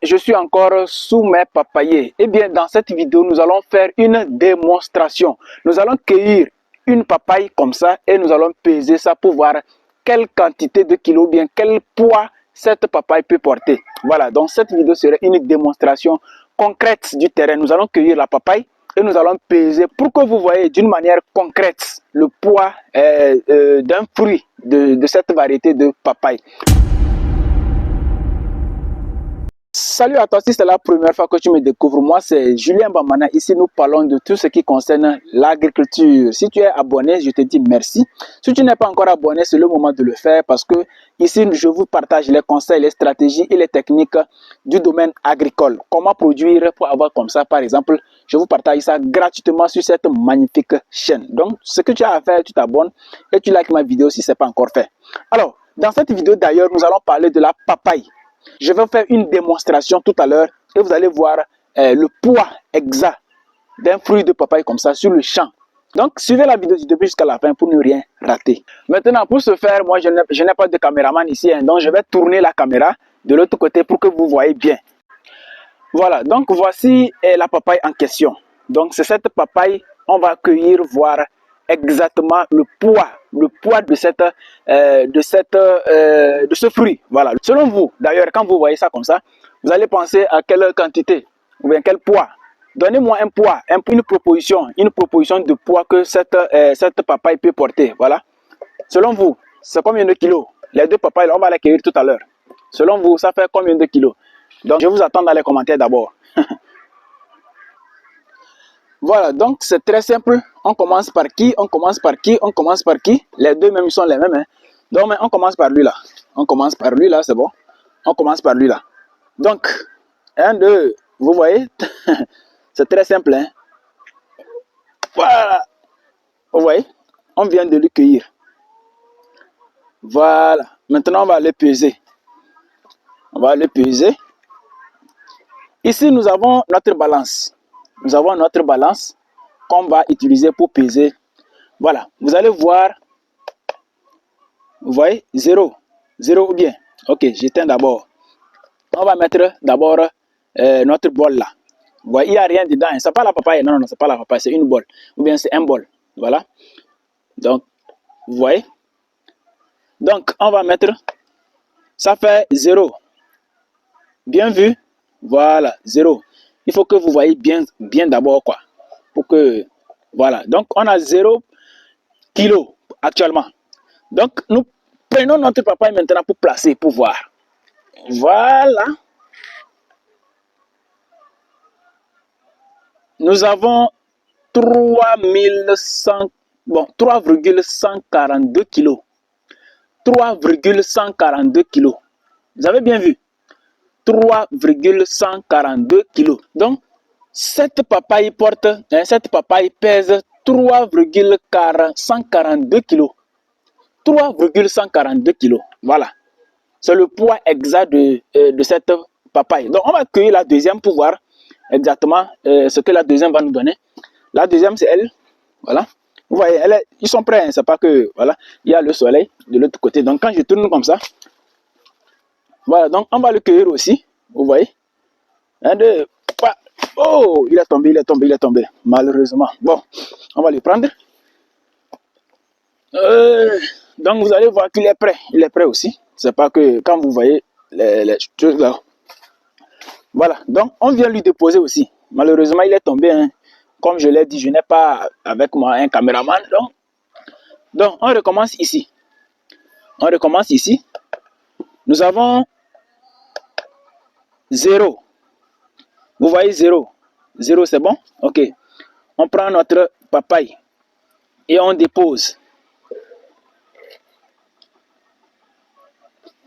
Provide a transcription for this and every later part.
Je suis encore sous mes papayers. Eh bien, dans cette vidéo, nous allons faire une démonstration. Nous allons cueillir une papaye comme ça et nous allons peser ça pour voir quelle quantité de kilos, bien quel poids cette papaye peut porter. Voilà, donc cette vidéo serait une démonstration concrète du terrain. Nous allons cueillir la papaye et nous allons peser pour que vous voyez d'une manière concrète le poids d'un fruit de cette variété de papaye. Salut à toi, si c'est la première fois que tu me découvres, moi c'est Julien Bamana. Ici nous parlons de tout ce qui concerne l'agriculture. Si tu es abonné, je te dis merci. Si tu n'es pas encore abonné, c'est le moment de le faire parce que ici je vous partage les conseils, les stratégies et les techniques du domaine agricole. Comment produire pour avoir comme ça, par exemple, je vous partage ça gratuitement sur cette magnifique chaîne. Donc ce que tu as à faire, tu t'abonnes et tu likes ma vidéo si ce n'est pas encore fait. Alors, dans cette vidéo d'ailleurs, nous allons parler de la papaye. Je vais faire une démonstration tout à l'heure et vous allez voir le poids exact d'un fruit de papaye comme ça sur le champ. Donc, suivez la vidéo du début jusqu'à la fin pour ne rien rater. Maintenant, pour ce faire, moi, je n'ai pas de caméraman ici, hein, donc je vais tourner la caméra de l'autre côté pour que vous voyez bien. Voilà, donc voici la papaye en question. Donc, c'est cette papaye, on va cueillir, voir exactement le poids de ce fruit. Voilà. Selon vous, d'ailleurs, quand vous voyez ça comme ça, vous allez penser à quelle quantité ou bien quel poids. Donnez-moi un poids, une proposition de poids que cette papaye peut porter. Voilà. Selon vous, c'est combien de kilos? Les deux papayes, on va les cueillir tout à l'heure. Selon vous, ça fait combien de kilos? Donc, je vous attends dans les commentaires d'abord. Voilà, donc c'est très simple. On commence par qui? On commence par qui? On commence par qui? Les deux même sont les mêmes. Hein? Donc, on commence par lui là. On commence par lui là, c'est bon. On commence par lui là. Donc, 1, 2, vous voyez? C'est très simple. Hein? Voilà. Vous voyez? On vient de lui cueillir. Voilà. Maintenant, on va le peser. On va le peser. Ici, nous avons notre balance. Nous avons notre balance qu'on va utiliser pour peser. Voilà, vous allez voir. Vous voyez, 0. 0 ou bien. Ok, j'éteins d'abord. On va mettre d'abord notre bol là. Vous voyez, il n'y a rien dedans. Ce n'est pas la papaye. Non, non, ce n'est pas la papaye. C'est une bol. Ou bien c'est un bol. Voilà. Donc, vous voyez. Donc, on va mettre. Ça fait 0. Bien vu. Voilà, 0. Il faut que vous voyez bien d'abord quoi. Pour que, voilà. Donc, on a 0 kg actuellement. Donc, nous prenons notre papaye maintenant pour placer, pour voir. Voilà. Nous avons 3,142 kg. 3,142 kg. Vous avez bien vu? 3,142 kg. Donc, cette papaye pèse 3,142 kg. 3,142 kg. Voilà. C'est le poids exact de cette papaye. Donc, on va cueillir la deuxième pour voir exactement ce que la deuxième va nous donner. La deuxième, c'est elle. Voilà. Vous voyez, ils sont prêts. Hein, c'est pas que, voilà, il y a le soleil de l'autre côté. Donc, quand je tourne comme ça, voilà. Donc, on va le cueillir aussi. Vous voyez. 1, 2, 3. Oh, il est tombé, il est tombé, il est tombé. Malheureusement. Bon, on va le prendre. Donc, vous allez voir qu'il est prêt. Il est prêt aussi. C'est pas que quand vous voyez les trucs là. Voilà. Donc, on vient lui déposer aussi. Malheureusement, il est tombé. Hein. Comme je l'ai dit, je n'ai pas avec moi un caméraman. Donc, on recommence ici. On recommence ici. Nous avons 0. Vous voyez 0. 0, c'est bon? Ok. On prend notre papaye et on dépose.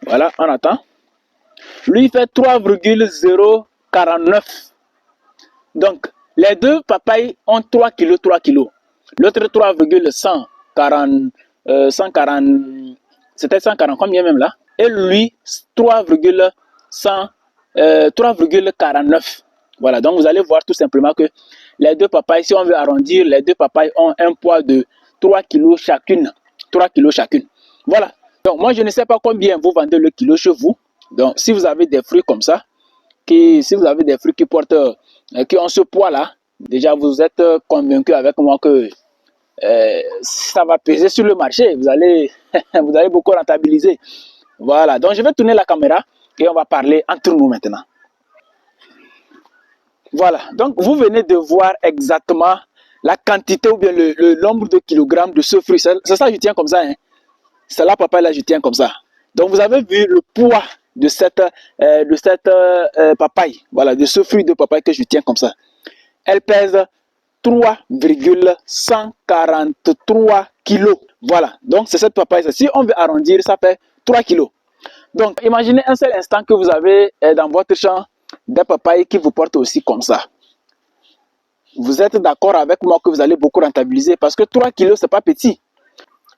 Voilà, on attend. Lui fait 3,049. Donc, les deux papayes ont 3 kg, 3 kg. L'autre 3,140, 140, c'était 140 combien même là? Et lui, 3,49. Voilà, donc vous allez voir tout simplement que les deux papayes, si on veut arrondir, les deux papayes ont un poids de 3 kg chacune. 3 kg chacune. Voilà. Donc, moi, je ne sais pas combien vous vendez le kilo chez vous. Donc, si vous avez des fruits comme ça, si vous avez des fruits qui portent, qui ont ce poids-là, déjà vous êtes convaincu avec moi que ça va peser sur le marché. Vous allez, vous allez beaucoup rentabiliser. Voilà. Donc je vais tourner la caméra et on va parler entre nous maintenant. Voilà. Donc vous venez de voir exactement la quantité ou bien le nombre de kilogrammes de ce fruit. C'est ça, je tiens comme ça. Hein. C'est là, papa, là, je tiens comme ça. Donc vous avez vu le poids de cette papaye. Voilà, de ce fruit de papaye que je tiens comme ça. Elle pèse 3,143 kilos. Voilà, donc c'est cette papaye. Si on veut arrondir, ça fait 3 kilos. Donc imaginez un seul instant que vous avez dans votre champ des papayes qui vous portent aussi comme ça. Vous êtes d'accord avec moi que vous allez beaucoup rentabiliser parce que 3 kilos, c'est pas petit.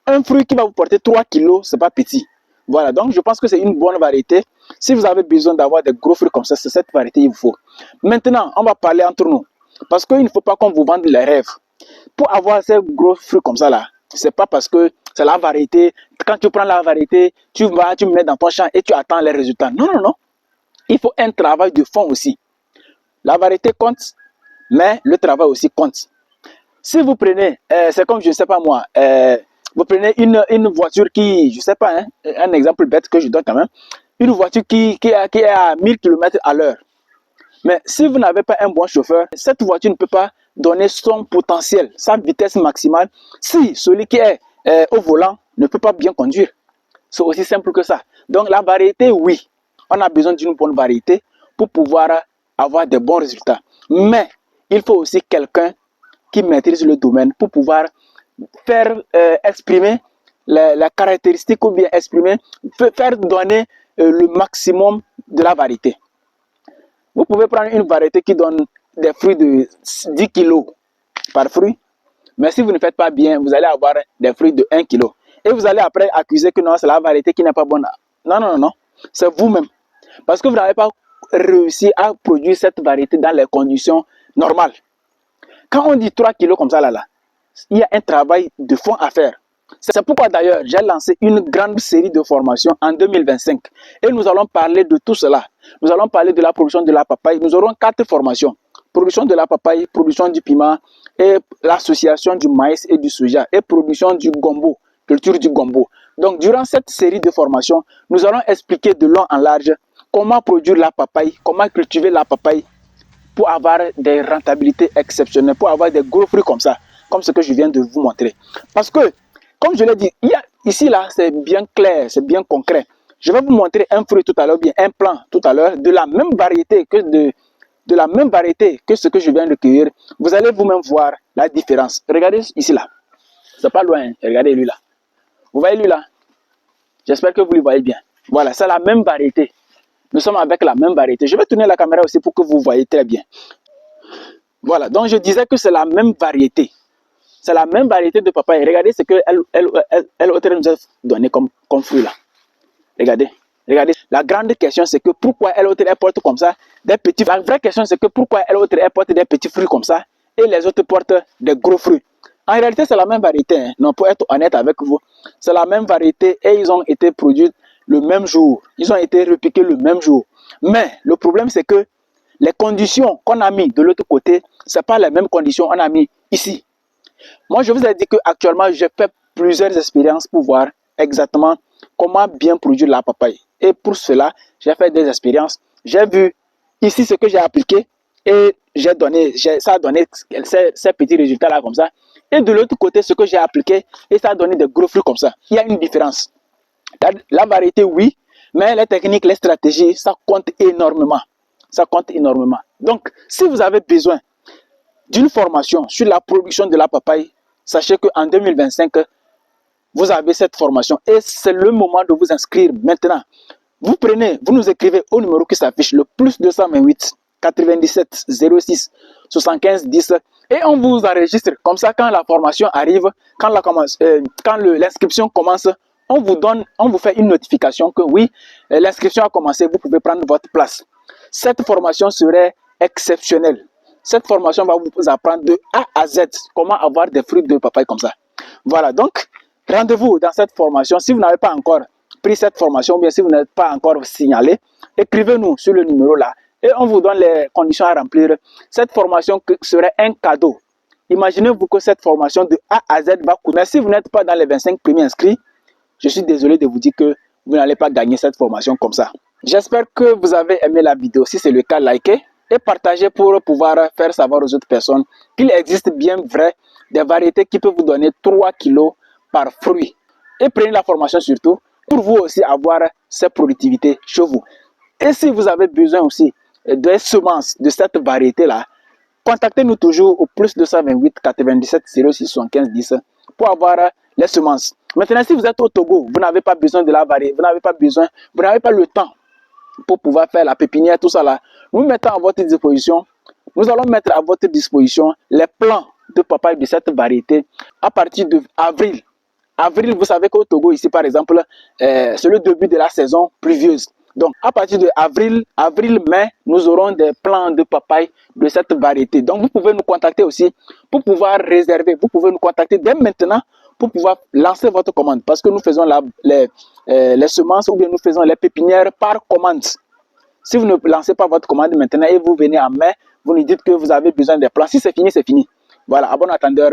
Un fruit qui va vous porter 3 kilos, c'est pas petit. Voilà, donc je pense que c'est une bonne variété. Si vous avez besoin d'avoir des gros fruits comme ça, c'est cette variété qu'il vous faut. Maintenant, on va parler entre nous. Parce qu'il ne faut pas qu'on vous vende les rêves. Pour avoir ces gros fruits comme ça là, c'est pas parce que c'est la variété. Quand tu prends la variété, tu me mets dans ton champ et tu attends les résultats. Non, non, non. Il faut un travail de fond aussi. La variété compte, mais le travail aussi compte. Si vous prenez, c'est comme je ne sais pas moi, vous prenez une voiture qui, je ne sais pas, hein, un exemple bête que je donne quand même, une voiture qui est à 1000 km à l'heure. Mais si vous n'avez pas un bon chauffeur, cette voiture ne peut pas donner son potentiel, sa vitesse maximale, si celui qui est au volant ne peut pas bien conduire. C'est aussi simple que ça. Donc la variété, oui, on a besoin d'une bonne variété pour pouvoir avoir de bons résultats. Mais il faut aussi quelqu'un qui maîtrise le domaine pour pouvoir faire exprimer les caractéristiques ou bien faire donner le maximum de la variété. Vous pouvez prendre une variété qui donne des fruits de 10 kg par fruit, mais si vous ne faites pas bien, vous allez avoir des fruits de 1 kg. Et vous allez après accuser que non, c'est la variété qui n'est pas bonne. Non, non, non, non. C'est vous-même. Parce que vous n'avez pas réussi à produire cette variété dans les conditions normales. Quand on dit 3 kg comme ça, là, il y a un travail de fond à faire. C'est pourquoi d'ailleurs j'ai lancé une grande série de formations en 2025 et nous allons parler de tout cela. Nous allons parler de la production de la papaye. Nous aurons 4 formations. Production de la papaye, production du piment et l'association du maïs et du soja et production du gombo, culture du gombo. Donc durant cette série de formations, nous allons expliquer de long en large comment produire la papaye, comment cultiver la papaye pour avoir des rentabilités exceptionnelles, pour avoir des gros fruits comme ça, comme ce que je viens de vous montrer. Parce que comme je l'ai dit, ici là, c'est bien clair, c'est bien concret. Je vais vous montrer un fruit tout à l'heure, bien un plant tout à l'heure, de la même variété que ce que je viens de cueillir. Vous allez vous-même voir la différence. Regardez ici là, c'est pas loin. Hein. Regardez lui là. Vous voyez lui là? J'espère que vous le voyez bien. Voilà, c'est la même variété. Nous sommes avec la même variété. Je vais tourner la caméra aussi pour que vous voyez très bien. Voilà, donc je disais que c'est la même variété. C'est la même variété de papaye. Regardez ce qu'elle nous a donné comme fruit là. Regardez. Regardez. La grande question, c'est que pourquoi elle porte comme ça des petits. La vraie question, c'est que pourquoi elle porte des petits fruits comme ça et les autres portent des gros fruits. En réalité, c'est la même variété. Hein. Non, pour être honnête avec vous, c'est la même variété et ils ont été produits le même jour. Ils ont été repiqués le même jour. Mais le problème, c'est que les conditions qu'on a mis de l'autre côté, ce n'est pas les mêmes conditions qu'on a mis ici. Moi, je vous ai dit qu'actuellement, j'ai fait plusieurs expériences pour voir exactement comment bien produire la papaye. Et pour cela, j'ai fait des expériences. J'ai vu ici ce que j'ai appliqué et ça a donné ces petits résultats-là comme ça. Et de l'autre côté, ce que j'ai appliqué et ça a donné des gros fruits comme ça. Il y a une différence. La variété, oui, mais les techniques, les stratégies, ça compte énormément. Ça compte énormément. Donc, si vous avez besoin d'une formation sur la production de la papaye, sachez qu'en 2025, vous avez cette formation et c'est le moment de vous inscrire maintenant. Vous nous écrivez au numéro qui s'affiche, le plus 228 97 06 75 10 et on vous enregistre. Comme ça, quand la formation arrive, quand l'inscription commence, on vous fait une notification que oui, l'inscription a commencé, vous pouvez prendre votre place. Cette formation serait exceptionnelle. Cette formation va vous apprendre de A à Z comment avoir des fruits de papaye comme ça. Voilà, donc rendez-vous dans cette formation. Si vous n'avez pas encore pris cette formation, ou bien si vous n'êtes pas encore signalé, écrivez-nous sur le numéro là et on vous donne les conditions à remplir. Cette formation serait un cadeau. Imaginez-vous que cette formation de A à Z va coûter. Mais si vous n'êtes pas dans les 25 premiers inscrits, je suis désolé de vous dire que vous n'allez pas gagner cette formation comme ça. J'espère que vous avez aimé la vidéo. Si c'est le cas, likez et partagez pour pouvoir faire savoir aux autres personnes qu'il existe bien vrai des variétés qui peuvent vous donner 3 kilos par fruit. Et prenez la formation surtout pour vous aussi avoir cette productivité chez vous. Et si vous avez besoin aussi des semences de cette variété-là, contactez-nous toujours au plus 228 97 06 75 10 pour avoir les semences. Maintenant, si vous êtes au Togo, vous n'avez pas besoin de la variété, vous n'avez pas le temps pour pouvoir faire la pépinière, tout ça là. Nous mettons à votre disposition, nous allons mettre à votre disposition les plants de papaye de cette variété à partir de avril. Avril, vous savez qu'au Togo, ici par exemple, c'est le début de la saison pluvieuse. Donc, à partir de avril-mai, nous aurons des plants de papaye de cette variété. Donc, vous pouvez nous contacter aussi pour pouvoir réserver. Vous pouvez nous contacter dès maintenant pour pouvoir lancer votre commande. Parce que nous faisons les semences ou bien nous faisons les pépinières par commande. Si vous ne lancez pas votre commande maintenant et vous venez en mai, vous nous dites que vous avez besoin des plants. Si c'est fini, c'est fini. Voilà, à bon attendeur.